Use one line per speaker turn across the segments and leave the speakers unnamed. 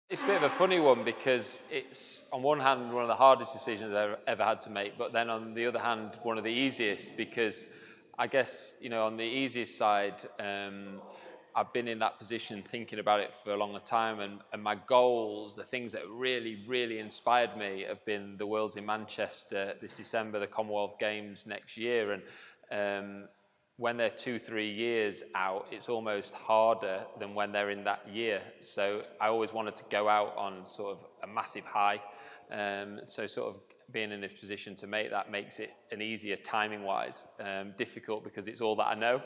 It's a bit of a funny one because it's, on one hand, one of the hardest decisions I've ever had to make, but then on the other hand, one of the easiest, because I guess, on the easiest side, I've been in that position thinking about it for a longer time, and my goals, the things that really, really inspired me, have been the Worlds in Manchester this December, the Commonwealth Games next year, and when they're 2-3 years out, it's almost harder than when they're in that year. So I always wanted to go out on sort of a massive high. So sort of being in a position to make that makes it an easier timing wise. Difficult because it's all that I know.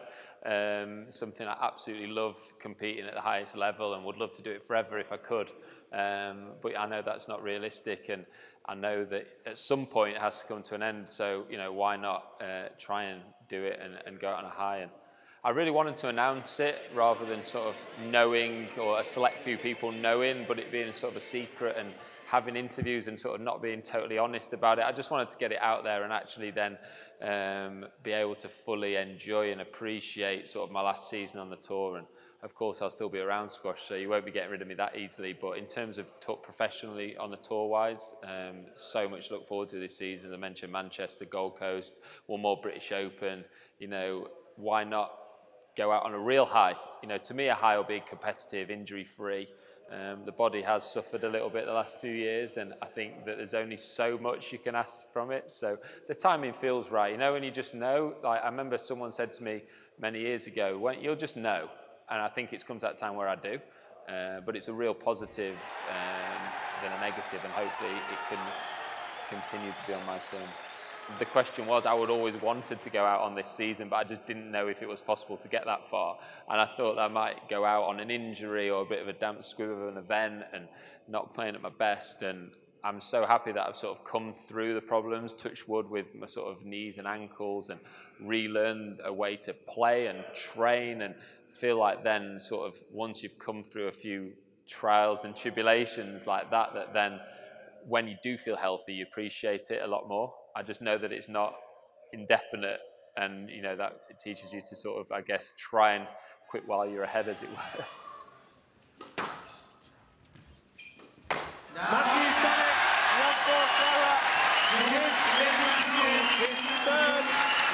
Something I absolutely love, competing at the highest level, and would love to do it forever if I could. But I know that's not realistic, and I know that at some point it has to come to an end. So why not try and do it and go out on a high? And I really wanted to announce it rather than sort of knowing, or a select few people knowing, but it being sort of a secret and having interviews and sort of not being totally honest about it. I just wanted to get it out there and actually then be able to fully enjoy and appreciate sort of my last season on the tour. And of course I'll still be around squash, so you won't be getting rid of me that easily. But in terms of professionally on the tour wise, so much to look forward to this season. As I mentioned, Manchester, Gold Coast, one more British Open. Why not go out on a real high? To me, a high will be competitive, injury-free. The body has suffered a little bit the last few years, and I think that there's only so much you can ask from it. So the timing feels right. When you just know. Like, I remember someone said to me many years ago, you'll just know. And I think it's come to that time where I do. But it's a real positive than a negative, and hopefully it can continue to be on my terms. The question was, I would always wanted to go out on this season, but I just didn't know if it was possible to get that far. And I thought that I might go out on an injury or a bit of a damp squib of an event and not playing at my best. And I'm so happy that I've sort of come through the problems, touch wood, with my sort of knees and ankles, and relearned a way to play and train, and feel like then sort of once you've come through a few trials and tribulations like that, that then when you do feel healthy, you appreciate it a lot more. I just know that it's not indefinite, and that it teaches you to sort of, I guess, try and quit while you're ahead, as it were.
Matthew's done it. 1-4 thrower. Gives his third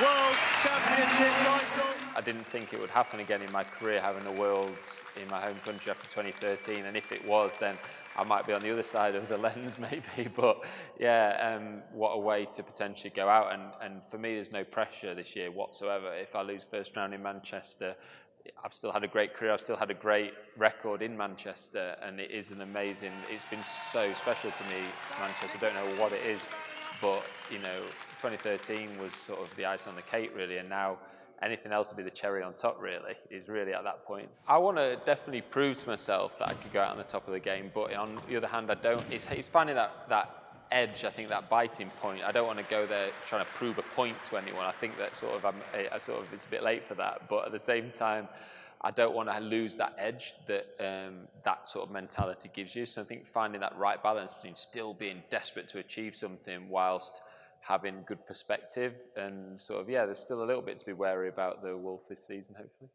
World Championship title. I
didn't think it would happen again in my career, having the Worlds in my home country after 2013. And if it was, then I might be on the other side of the lens, maybe. But yeah, what a way to potentially go out. And for me, there's no pressure this year whatsoever. If I lose first round in Manchester, I've still had a great career. I've still had a great record in Manchester, and it is an amazing. It's been so special to me, Manchester. I don't know what it is, but 2013 was sort of the ice on the cake, really, and now anything else would be the cherry on top, really, is really at that point. I want to definitely prove to myself that I could go out on the top of the game, but on the other hand, I don't. It's finding that edge, I think, that biting point. I don't want to go there trying to prove a point to anyone. I think that sort of it's a bit late for that, but at the same time, I don't want to lose that edge that that sort of mentality gives you. So I think finding that right balance between still being desperate to achieve something whilst having good perspective, and sort of, there's still a little bit to be wary about the Wolf this season, hopefully.